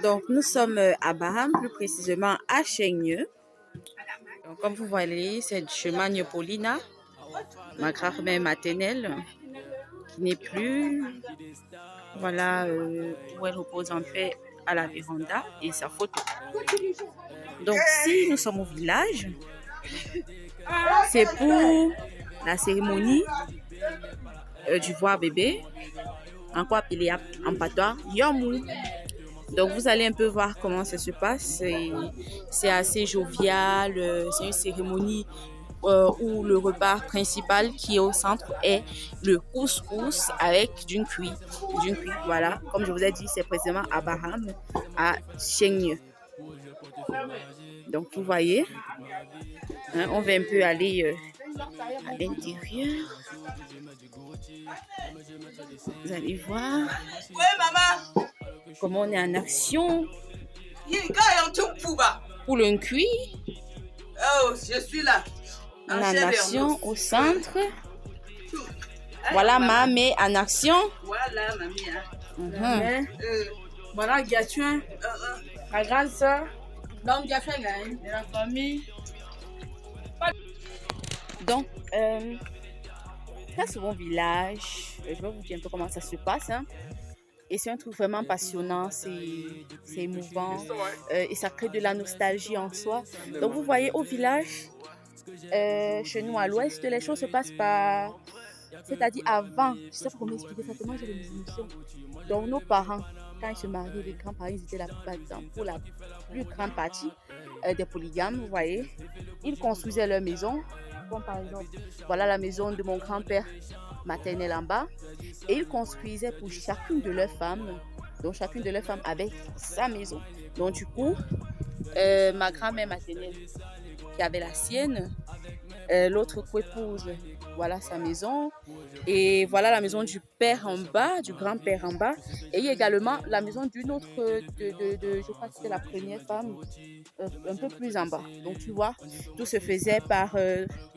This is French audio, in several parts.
Donc, nous sommes à Baham, plus précisément à Chaigneux. Donc, comme vous voyez, c'est le chemin Nyopolina, ma grand-mère maternelle, qui n'est plus. Voilà où elle repose en paix à la véranda et sa photo. Donc, si nous sommes au village, c'est pour la cérémonie du voir bébé, encore appelé en patois Yomou. Donc vous allez un peu voir comment ça se passe. C'est assez jovial. C'est une cérémonie où le repas principal qui est au centre est le couscous avec d'une cuit. Voilà, comme je vous ai dit, c'est précisément à Baham, à Chaigneux. Donc vous voyez, hein, on va un peu aller à l'intérieur. Vous allez voir comment on est en action pour le cuit. Oh, je suis là. On est en action au centre. Voilà Mamé en action. Voilà, mamie. Voilà Gatouin, la grande soeur. Donc Gatouin gagne de la famille. Donc, très souvent village, je vais vous dire un peu comment ça se passe. Hein. Et c'est un truc vraiment passionnant, c'est émouvant et ça crée de la nostalgie en soi. Donc vous voyez au village, chez nous à l'ouest, les choses se passent par, c'est-à-dire avant, je ne sais pas comment expliquer ça, tellement j'ai des émotions. Donc nos parents, quand ils se mariaient, les grands-parents, ils étaient là pour la plus grande partie des polygames, vous voyez. Ils construisaient leur maison, comme par exemple, voilà la maison de mon grand-père maternel en bas, et ils construisaient pour chacune de leurs femmes, donc chacune de leurs femmes avait sa maison. Donc du coup, ma grand-mère maternelle qui avait la sienne, l'autre coépouse, voilà sa maison, et voilà la maison du père en bas, du grand-père en bas, et il y a également la maison d'une autre, je crois que c'était la première femme, un peu plus en bas. Donc tu vois, tout se faisait par,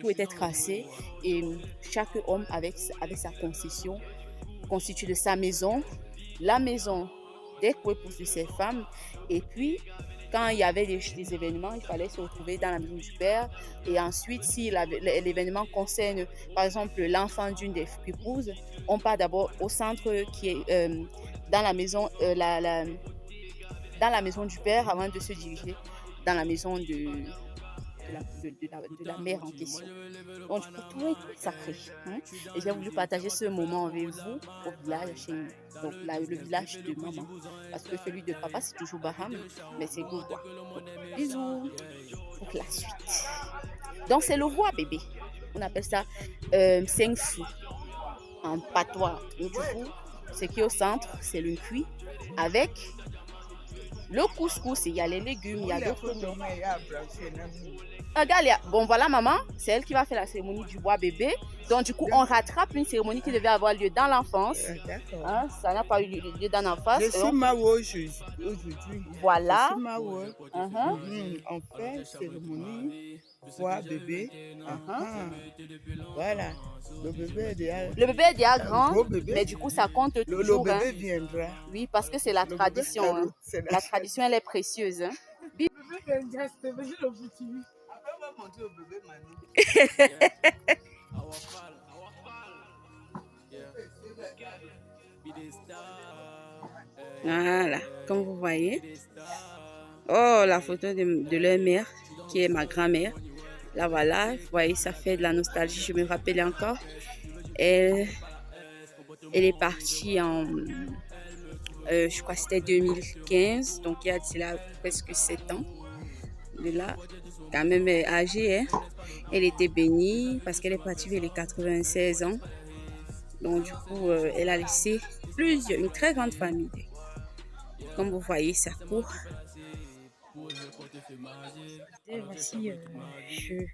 tout était tracé, et chaque homme avec sa concession constitue de sa maison, la maison des coépouses de ses femmes, et puis quand il y avait des événements, il fallait se retrouver dans la maison du père. Et ensuite, si l'événement concerne, par exemple, l'enfant d'une des épouses, on part d'abord au centre qui est dans la maison, dans la maison du père avant de se diriger dans la maison de la mère en question. Donc, tout est sacré. Hein? Et j'ai voulu partager ce moment avec vous au village chez nous. Donc, là, le village de maman. Parce que celui de papa, c'est toujours Baham, mais c'est Gougoua. Bisous pour la suite. Donc, c'est le roi bébé. On appelle ça Sengfu en patois. Donc, du coup, ce qui est au centre, c'est le cuit avec le couscous. Il y a les légumes, il y a d'autres noms. Regarde, bon voilà maman, c'est elle qui va faire la cérémonie du bois bébé. Donc du coup, on rattrape une cérémonie qui devait avoir lieu dans l'enfance. Hein, ça n'a pas eu lieu dans l'enfance. Je suis Mawo aujourd'hui. Voilà. Je suis Mawo. On fait cérémonie bois bébé. Voilà. Le bébé est déjà grand, bébé. mais du coup ça compte toujours. Le bébé viendra. Oui, parce que c'est la tradition. Hein. La tradition, elle est précieuse. Hein. Après, on va monter au bébé Manu. Voilà, comme vous voyez. Oh, la photo de leur mère, qui est ma grand-mère. Là, voilà, vous voyez, ça fait de la nostalgie. Je me rappelle encore. Elle est partie en, je crois que c'était 2015. Donc, il y a là presque 7 ans. De là, quand même âgée. Hein? Elle était bénie parce qu'elle est partie vers les 96 ans. Donc, du coup, elle a laissé une très grande famille. Comme vous voyez, ça court. Et voici le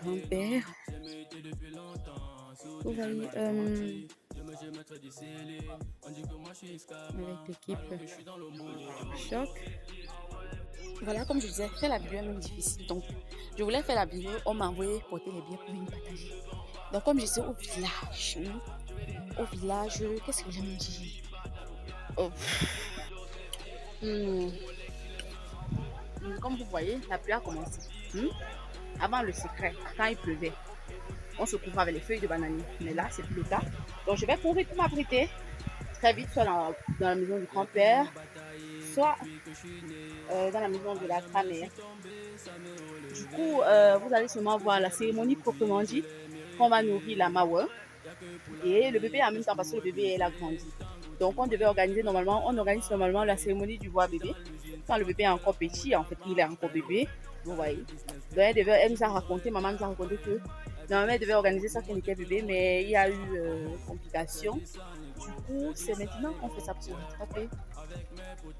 grand-père. Vous voyez, avec l'équipe Choc. Voilà, comme je disais, faire la vidéo est même difficile. Donc, je voulais faire la vidéo, on m'a envoyé porter les biens pour une partager. Donc, comme je disais, au village, qu'est-ce que j'aime dire? Comme vous voyez, la pluie a commencé. Avant le secret, quand il pleuvait, on se couvrait avec les feuilles de bananier. Mais là, c'est plus le cas. Donc, je vais courir pour m'abriter très vite, soit dans la maison du grand-père, soit dans la maison de la grand-mère. Du coup, vous allez sûrement voir la cérémonie proprement dit, qu'on va nourrir la mawa. Et le bébé en même temps, parce que le bébé, elle a grandi. Donc, on organise normalement la cérémonie du bois bébé. Quand le bébé est encore petit, en fait, il est encore bébé. Vous voyez. Donc, elle nous a raconté, maman nous a raconté que normalement, elle devait organiser ça quand il était bébé, mais il y a eu complications. Du coup, c'est maintenant qu'on fait ça pour se rattraper.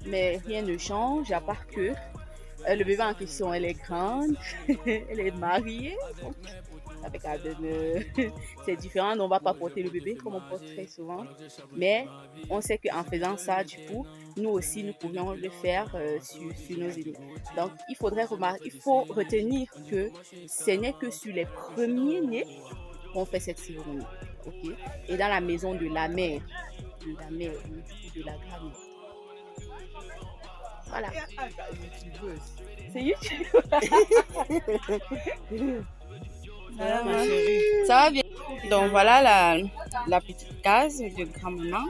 Mais rien ne change, à part que le bébé en question, elle est grande, elle est mariée. Donc, avec c'est différent, on ne va pas porter le bébé comme on porte très souvent. Mais on sait qu'en faisant ça, du coup, nous aussi, nous pourrions le faire sur nos aînés. Donc, il faut retenir que ce n'est que sur les premiers-nés qu'on fait cette cérémonie. Okay? Et dans la maison de la mère, ou de la grand-mère. Voilà. C'est YouTube. Ça va bien. Donc voilà la petite case de grand-maman.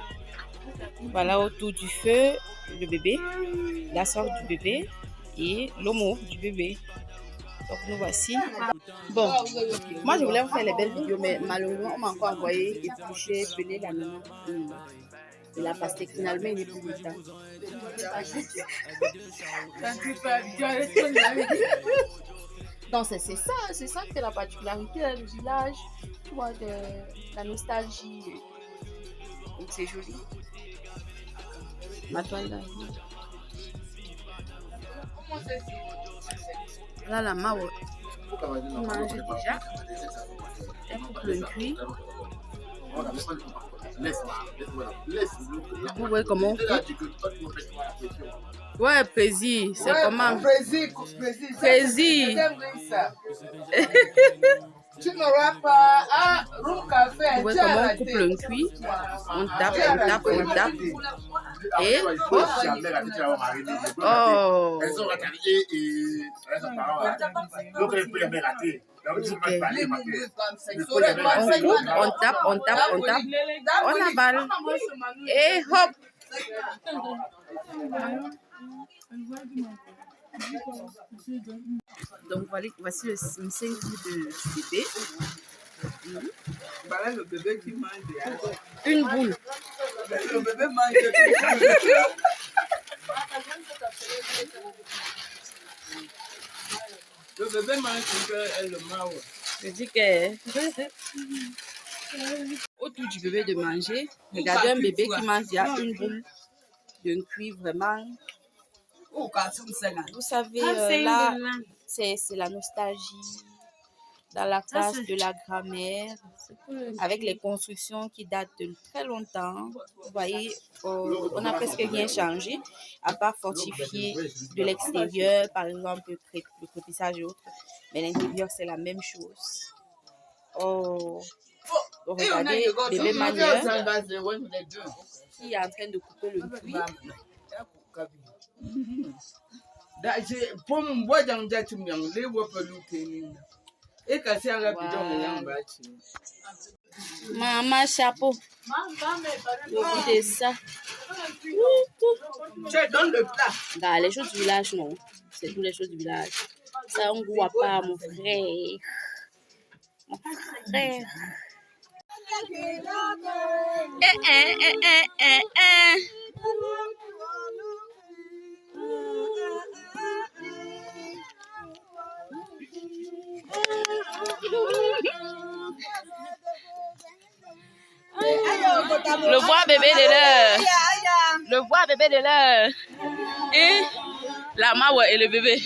Voilà autour du feu, le bébé, la soeur du bébé et l'homo du bébé. Donc nous voici. Bon, moi je voulais vous faire les belles vidéos, mais malheureusement on m'a encore envoyé éplucher, peler la maman. Et la pastèque finalement il n'est plus le temps. Donc c'est ça qui est la particularité du village, tu vois, de la nostalgie. Donc c'est joli. Ma toile là. Là la mawa, on mange déjà. Elle coupe le cuit. Vous voyez comment on coupe? Ouais, Prési, c'est comment? Prési. Tu n'auras pas un roux café. Vous voyez comment on coupe le cuit? On tape. Et oh. On tape, on avale et hop. Donc voici le sein du bébé. Voilà le bébé qui mange. Une boule. Le bébé mange. Le bébé mange et le mawa. Je dis que autour du bébé de manger, regardez un bébé qui mange déjà une boule d'un cuit vraiment. Vous savez, là, c'est la nostalgie dans la case de la grand-mère, avec les constructions qui datent de très longtemps. Vous voyez, on n'a presque rien changé, à part fortifier de l'extérieur, par exemple le crépissage et autres. Mais l'intérieur, c'est la même chose. Oh, donc, regardez, bébé manière qui est en train de couper le cuit. Maman chapeau. Écoutez ça. Tu donnes le plat. Bah, les choses du village, non. C'est toutes les choses du village. Ça, on ne voit pas, mon frère. Mon frère. Le bois bébé de l'heure. Le bois bébé de l'heure. Et la mawa et le bébé.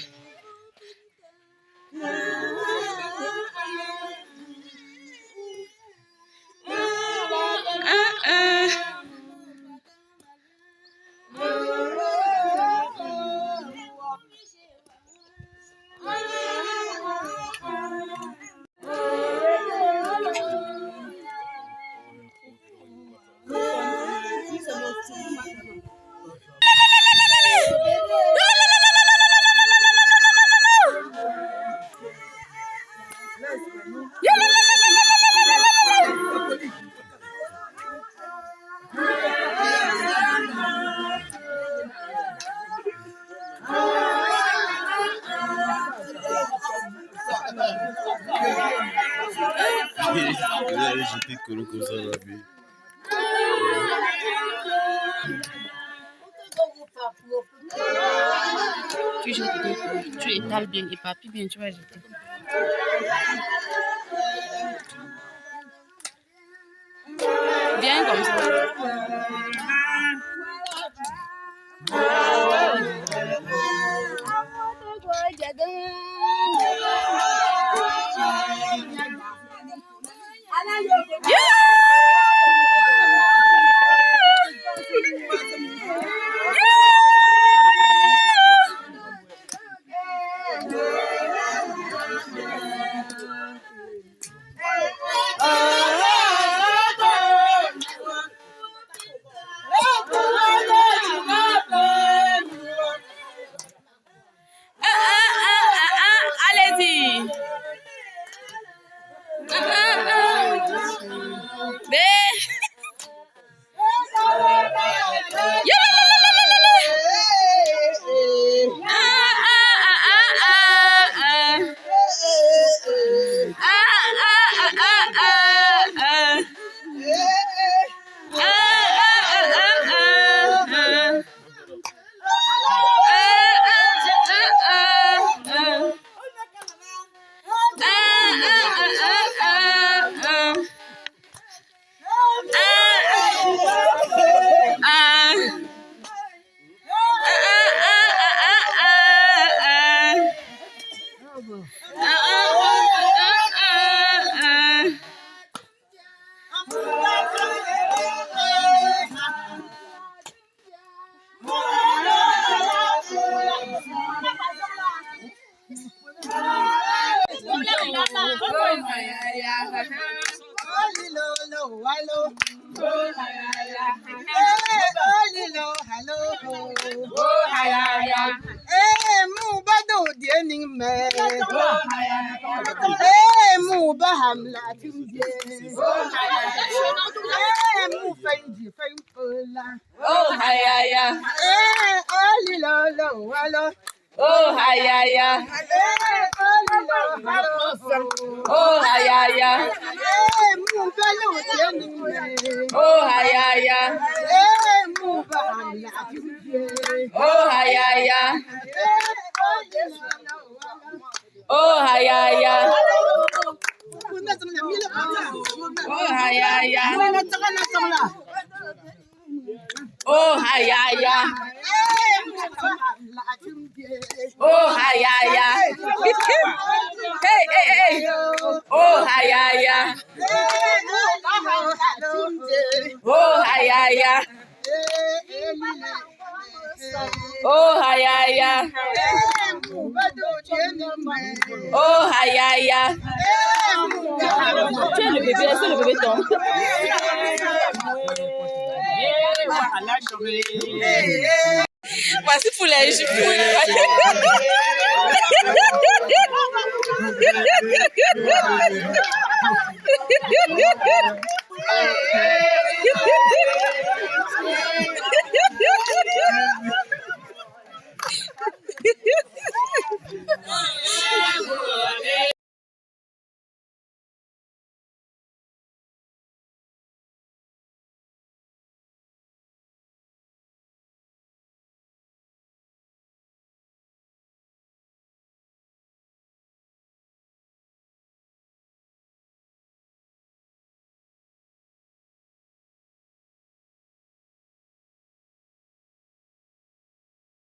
Vous allez jeter Kolo comme ça dans la vie. Tu jettes bien, tu étales bien, éparpilles bien, tu vas jeter. Viens comme ça. Allez-y. Oh hayaya, oh hayaya, oh hayaya, oh hayaya, oh hayaya, oh hayaya, oh hayaya, oh hayaya, oh hayaya, hey hey hey, oh hayaya, oh hayaya, oh hayaya, oh hayaya. Tu es le bébé, est-ce que le bébé tombe? Voici pour les jupes.